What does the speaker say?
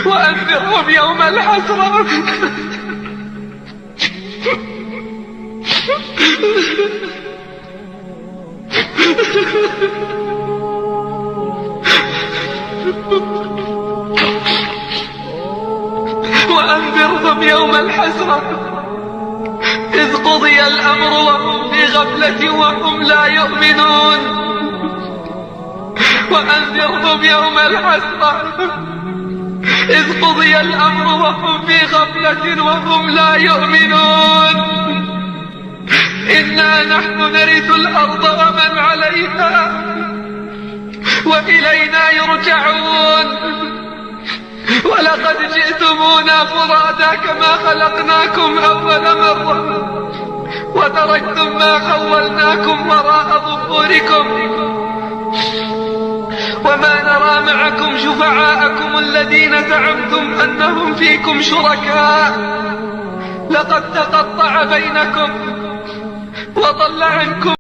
وأنذرهم يوم الحسرة. وأنذرهم يوم الحسرة إذ قضي الأمر وهم في غفلة وهم لا يؤمنون. وأنذرهم يوم الحسرة إذ قضي الأمر وهم في غفلة وهم لا يؤمنون. إنا نحن نرث الأرض ومن عليها وإلينا يرجعون. ولقد جئتمونا فرادا كما خلقناكم أول مرة وتركتم ما خولناكم وراء ظهوركم وما نرى معكم شفعاءكم الذين زعمتم أنهم فيكم شركاء. لقد تقطع بينكم وضل عنكم